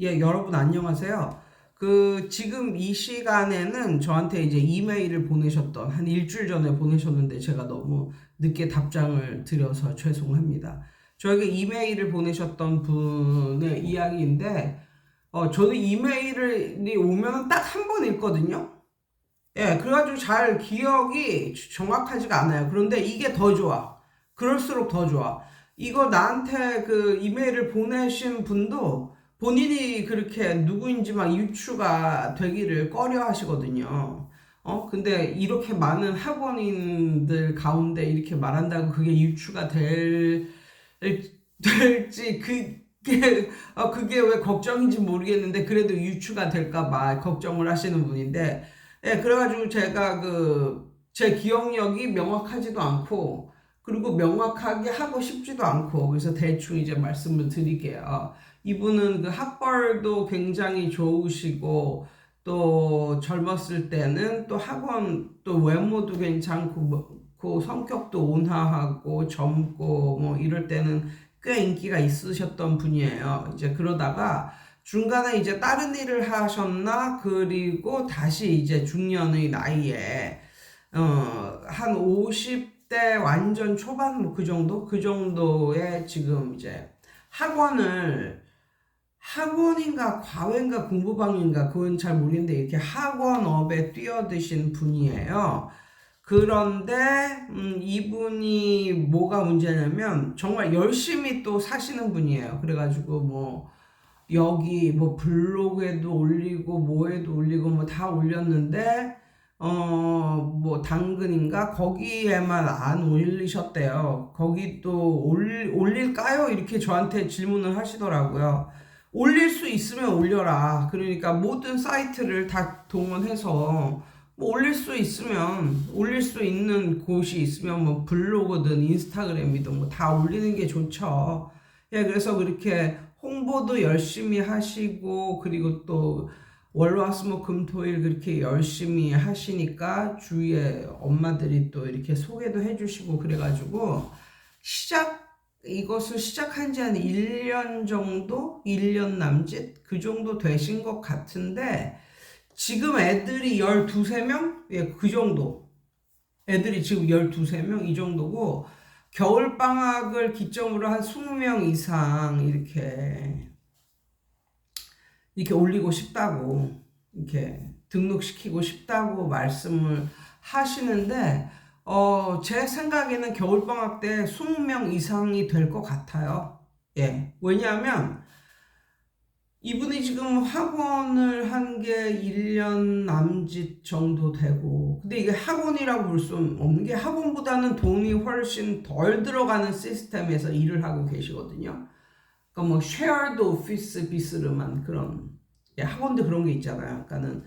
예, 여러분 안녕하세요. 지금 이 시간에는 저한테 이제 이메일을 보내셨던, 한 일주일 전에 보내셨는데 제가 너무 늦게 답장을 드려서 죄송합니다. 저에게 이메일을 보내셨던 분의 이야기인데, 저는 이메일이 오면 딱 한 번 읽거든요. 예, 그래가지고 잘 기억이 정확하지가 않아요. 그런데 이게 더 좋아. 그럴수록 더 좋아. 이거 나한테 그 이메일을 보내신 분도 본인이 그렇게 누구인지 막 유추가 되기를 꺼려 하시거든요. 근데 이렇게 많은 학원인들 가운데 이렇게 말한다고 그게 유추가 될지, 그게 왜 걱정인지 모르겠는데, 그래도 유추가 될까봐 걱정을 하시는 분인데, 예, 그래가지고 제가 제 기억력이 명확하지도 않고, 그리고 명확하게 하고 싶지도 않고, 그래서 대충 이제 말씀을 드릴게요. 이분은 그 학벌도 굉장히 좋으시고, 또 젊었을 때는 또 학원, 또 외모도 괜찮고, 그 성격도 온화하고, 젊고, 뭐 이럴 때는 꽤 인기가 있으셨던 분이에요. 이제 그러다가, 중간에 이제 다른 일을 하셨나? 그리고 다시 이제 중년의 나이에, 한 50대 완전 초반 뭐 그 정도? 그 정도에 지금 이제 학원인가 과외인가 공부방인가 그건 잘 모르겠는데 이렇게 학원업에 뛰어드신 분이에요. 그런데 이분이 뭐가 문제냐면 정말 열심히 또 사시는 분이에요. 그래가지고 뭐 여기 뭐 블로그에도 올리고 뭐에도 올리고 뭐 다 올렸는데 뭐 당근인가 거기에만 안 올리셨대요. 거기 또 올릴까요? 이렇게 저한테 질문을 하시더라고요. 올릴 수 있으면 올려라. 그러니까 모든 사이트를 다 동원해서 뭐 올릴 수 있는 곳이 있으면 뭐 블로그든 인스타그램이든 뭐 다 올리는 게 좋죠. 예, 그래서 그렇게 홍보도 열심히 하시고, 그리고 또 월화수목금토일 그렇게 열심히 하시니까 주위에 엄마들이 또 이렇게 소개도 해주시고 그래가지고 이것을 시작한 지 한 1년 정도? 1년 남짓? 그 정도 되신 것 같은데, 지금 애들이 12, 3명? 예, 그 정도. 애들이 지금 12, 3명? 이 정도고, 겨울방학을 기점으로 한 20명 이상 이렇게 올리고 싶다고, 이렇게 등록시키고 싶다고 말씀을 하시는데, 제 생각에는 겨울방학 때 20명 이상이 될 것 같아요. 예. 왜냐하면, 이분이 지금 학원을 한 게 1년 남짓 정도 되고, 근데 이게 학원이라고 볼 수 없는 게 학원보다는 돈이 훨씬 덜 들어가는 시스템에서 일을 하고 계시거든요. 그러니까 뭐 쉐어드 오피스 비스름한 그런, 예, 학원도 그런 게 있잖아요. 그러니까는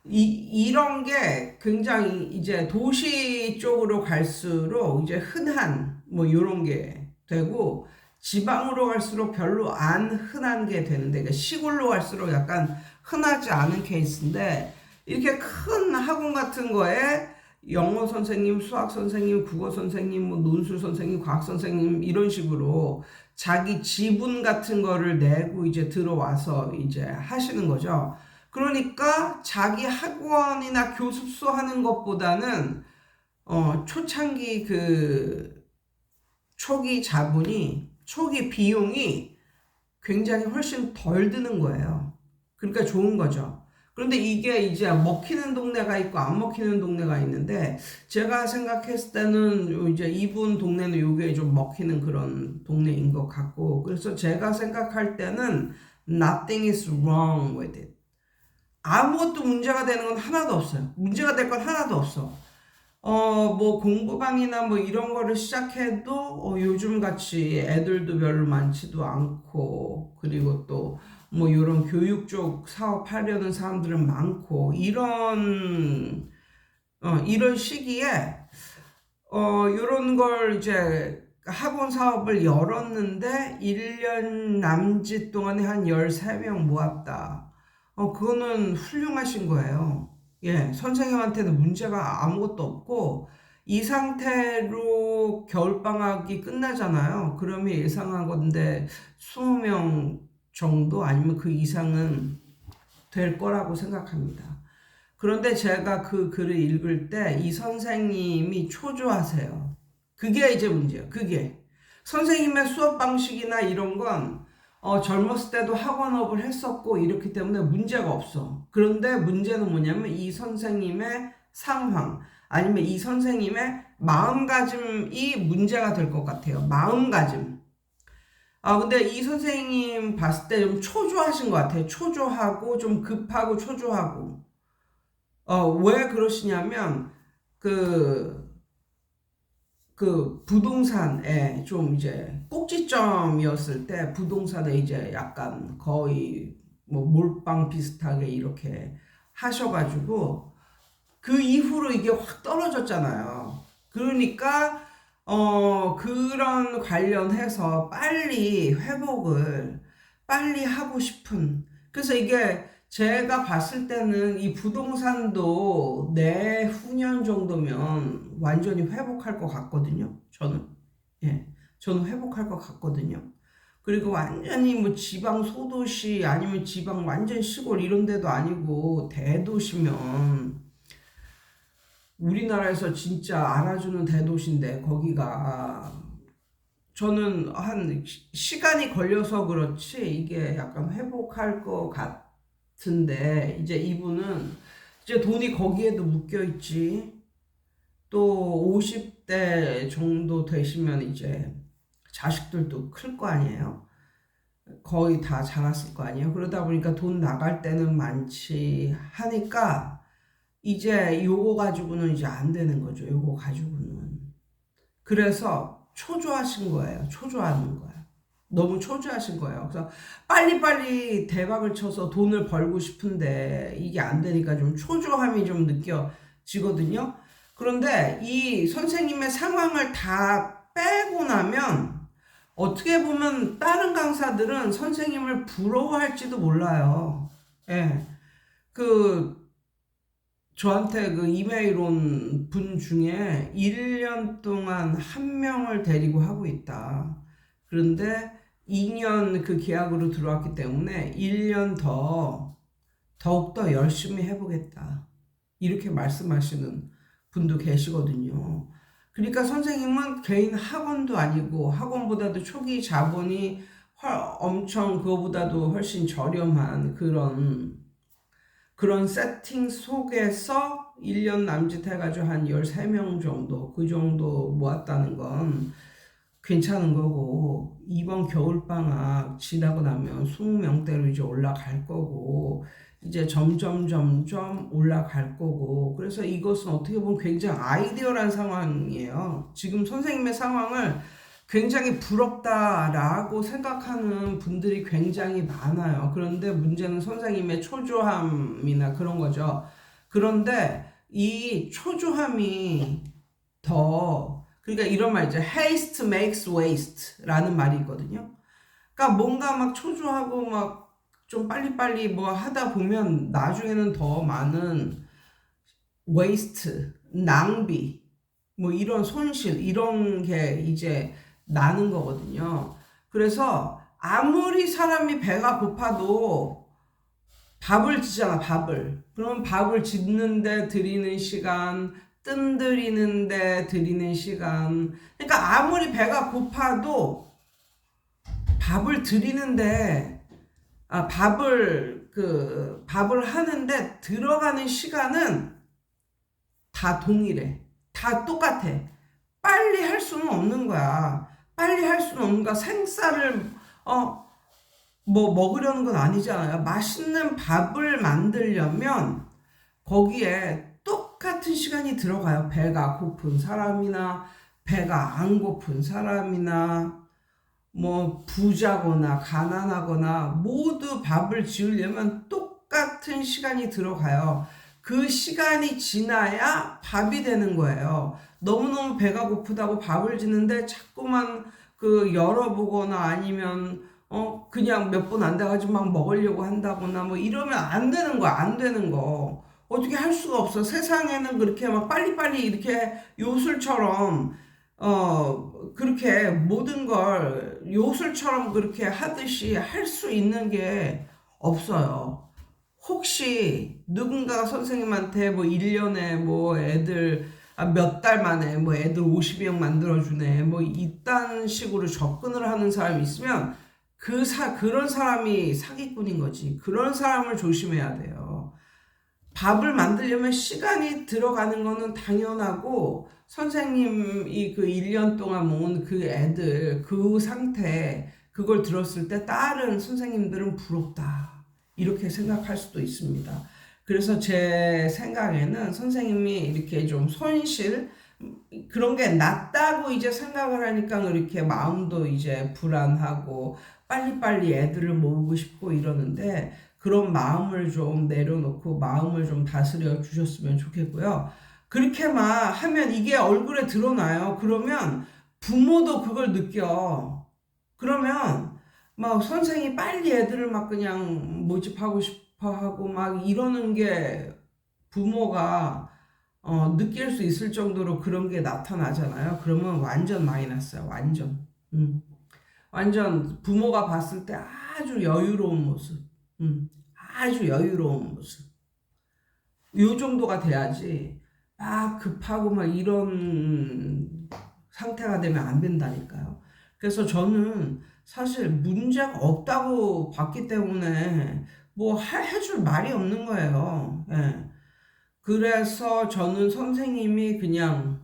이런 게 굉장히 이제 도시 쪽으로 갈수록 이제 흔한 뭐 이런 게 되고, 지방으로 갈수록 별로 안 흔한 게 되는데, 그러니까 시골로 갈수록 약간 흔하지 않은 케이스인데, 이렇게 큰 학원 같은 거에 영어 선생님, 수학 선생님, 국어 선생님, 뭐 논술 선생님, 과학 선생님 이런 식으로 자기 지분 같은 거를 내고 이제 들어와서 이제 하시는 거죠. 그러니까 자기 학원이나 교습소 하는 것보다는 초창기 초기 자본이, 초기 비용이 굉장히 훨씬 덜 드는 거예요. 그러니까 좋은 거죠. 그런데 이게 이제 먹히는 동네가 있고 안 먹히는 동네가 있는데, 제가 생각했을 때는 이제 이분 동네는 요게 좀 먹히는 그런 동네인 것 같고, 그래서 제가 생각할 때는 nothing is wrong with it. 아무것도 문제가 되는 건 하나도 없어요. 문제가 될 건 하나도 없어. 뭐 공부방이나 뭐 이런 거를 시작해도 요즘 같이 애들도 별로 많지도 않고, 그리고 또 뭐 이런 교육 쪽 사업하려는 사람들은 많고, 이런 시기에 이런 걸 이제 학원 사업을 열었는데 1년 남짓 동안에 한 13명 모았다. 그거는 훌륭하신 거예요. 예, 선생님한테는 문제가 아무것도 없고, 이 상태로 겨울방학이 끝나잖아요. 그러면 예상한 건데 20명 정도 아니면 그 이상은 될 거라고 생각합니다. 그런데 제가 그 글을 읽을 때 이 선생님이 초조하세요. 그게 이제 문제예요. 그게. 선생님의 수업 방식이나 이런 건 젊었을 때도 학원업을 했었고 이렇기 때문에 문제가 없어. 그런데 문제는 뭐냐면 이 선생님의 상황 아니면 이 선생님의 마음가짐이 문제가 될 것 같아요. 마음가짐. 근데 이 선생님 봤을 때 좀 초조하신 것 같아요. 초조하고 좀 급하고 초조하고. 왜 그러시냐면 그 부동산에 좀 이제 꼭지점이었을 때 부동산에 이제 약간 거의 뭐 몰빵 비슷하게 이렇게 하셔가지고 그 이후로 이게 확 떨어졌잖아요. 그러니까 그런 관련해서 빨리 회복을 빨리 하고 싶은 그래서 이게 제가 봤을 때는 이 부동산도 내후년 정도면 완전히 회복할 것 같거든요. 저는. 예. 저는 회복할 것 같거든요. 그리고 완전히 뭐 지방 소도시 아니면 지방 완전 시골 이런 데도 아니고 대도시면 우리나라에서 진짜 알아주는 대도시인데 거기가 저는 한 시간이 걸려서 그렇지 이게 약간 회복할 것 같은데 이제 이분은 이제 돈이 거기에도 묶여 있지 또 50대 정도 되시면 이제 자식들도 클 거 아니에요. 거의 다 자랐을 거 아니에요. 그러다 보니까 돈 나갈 때는 많지 하니까 이제 요거 가지고는 이제 안 되는 거죠. 요거 가지고는. 그래서 초조하신 거예요. 초조하는 거예요. 너무 초조하신 거예요. 그래서 빨리빨리 대박을 쳐서 돈을 벌고 싶은데 이게 안 되니까 좀 초조함이 좀 느껴지거든요. 그런데 이 선생님의 상황을 다 빼고 나면 어떻게 보면 다른 강사들은 선생님을 부러워할지도 몰라요. 예. 저한테 그 이메일 온 분 중에 1년 동안 한 명을 데리고 하고 있다. 그런데 2년 그 계약으로 들어왔기 때문에 1년 더욱더 열심히 해보겠다. 이렇게 말씀하시는 분도 계시거든요. 그러니까 선생님은 개인 학원도 아니고 학원보다도 초기 자본이 엄청 그거보다도 훨씬 저렴한 그런 세팅 속에서 1년 남짓 해가지고 한 13명 정도 그 정도 모았다는 건 괜찮은 거고 이번 겨울방학 지나고 나면 20명대로 이제 올라갈 거고 이제 점점 올라갈 거고 그래서 이것은 어떻게 보면 굉장히 아이디어란 상황이에요. 지금 선생님의 상황을 굉장히 부럽다라고 생각하는 분들이 굉장히 많아요. 그런데 문제는 선생님의 초조함이나 그런 거죠. 그런데 이 초조함이 그러니까 이런 말이죠. Haste makes waste 라는 말이 있거든요. 그러니까 뭔가 막 초조하고 막 좀 빨리빨리 뭐 하다 보면 나중에는 더 많은 waste, 낭비, 뭐 이런 손실, 이런 게 이제 나는 거거든요. 그래서 아무리 사람이 배가 고파도 밥을 짓잖아, 밥을. 그럼 밥을 짓는데 들이는 시간, 뜸들이는데 들이는 시간. 그러니까 아무리 배가 고파도 밥을 들이는데, 밥을 하는데 들어가는 시간은 다 동일해. 다 똑같아. 빨리 할 수는 없는 거야. 빨리 할 수는 없는 거야. 생쌀을 뭐 먹으려는 건 아니잖아요. 맛있는 밥을 만들려면 거기에 똑같은 시간이 들어가요. 배가 고픈 사람이나 배가 안 고픈 사람이나 뭐 부자거나 가난하거나 모두 밥을 지으려면 똑같은 시간이 들어가요. 그 시간이 지나야 밥이 되는 거예요. 너무너무 배가 고프다고 밥을 짓는데 자꾸만 열어보거나 아니면 그냥 몇 분 안 돼가지고 막 먹으려고 한다거나 뭐 이러면 안 되는 거야. 안 되는 거. 어떻게 할 수가 없어. 세상에는 그렇게 막 빨리빨리 이렇게 요술처럼 그렇게 모든 걸 요술처럼 그렇게 하듯이 할 수 있는 게 없어요. 혹시 누군가가 선생님한테 뭐 1년에 뭐 애들 몇 달 만에 뭐 애들 50명 만들어주네 뭐 이딴 식으로 접근을 하는 사람이 있으면 그런 사람이 사기꾼인 거지. 그런 사람을 조심해야 돼요. 밥을 만들려면 시간이 들어가는 거는 당연하고 선생님이 그 1년 동안 모은 그 애들 그 상태 그걸 들었을 때 다른 선생님들은 부럽다 이렇게 생각할 수도 있습니다. 그래서 제 생각에는 선생님이 이렇게 좀 손실 그런 게 낫다고 이제 생각을 하니까 이렇게 마음도 이제 불안하고 빨리빨리 애들을 모으고 싶고 이러는데 그런 마음을 좀 내려놓고 마음을 좀 다스려 주셨으면 좋겠고요. 그렇게만 하면 이게 얼굴에 드러나요. 그러면 부모도 그걸 느껴. 그러면 막 선생이 빨리 애들을 막 그냥 모집하고 싶어 하고 막 이러는 게 부모가 느낄 수 있을 정도로 그런 게 나타나잖아요. 그러면 완전 마이너스야. 완전. 완전 부모가 봤을 때 아주 여유로운 모습. 아주 여유로운 모습. 요 정도가 돼야지 막 급하고 막 이런 상태가 되면 안 된다니까요. 그래서 저는 사실 문제가 없다고 봤기 때문에 뭐 해줄 말이 없는 거예요. 예. 그래서 저는 선생님이 그냥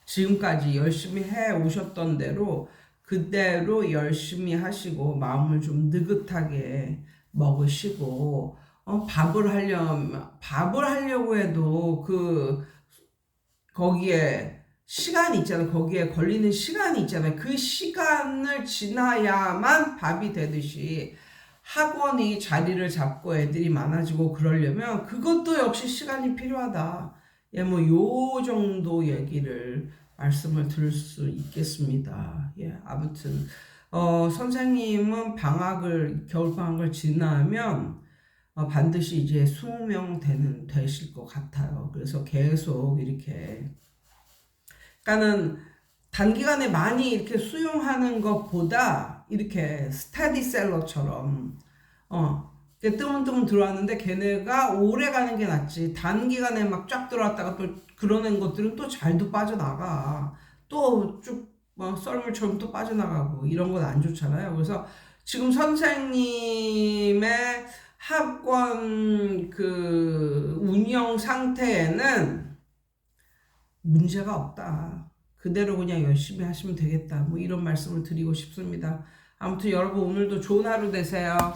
지금까지 열심히 해 오셨던 대로 그대로 열심히 하시고 마음을 좀 느긋하게 먹으시고 밥을 하려고 해도 거기에 시간이 있잖아요. 거기에 걸리는 시간이 있잖아요. 그 시간을 지나야만 밥이 되듯이 학원이 자리를 잡고 애들이 많아지고 그러려면 그것도 역시 시간이 필요하다. 예, 뭐 요 정도 얘기를 말씀을 드릴 수 있겠습니다. 예, 아무튼 선생님은 겨울방학을 지나면 반드시 이제 20명 되실 것 같아요. 그래서 계속 이렇게 그러니까는 단기간에 많이 이렇게 수용하는 것보다 이렇게 스테디셀러처럼 이렇게 뜨문뜨문 들어왔는데 걔네가 오래 가는 게 낫지. 단기간에 막 쫙 들어왔다가 또 그러는 것들은 또 잘도 빠져나가. 또 쭉 썰물처럼 또 빠져나가고 이런 건 안 좋잖아요. 그래서 지금 선생님의 학원 그 운영 상태에는 문제가 없다. 그대로 그냥 열심히 하시면 되겠다. 뭐 이런 말씀을 드리고 싶습니다. 아무튼 여러분 오늘도 좋은 하루 되세요.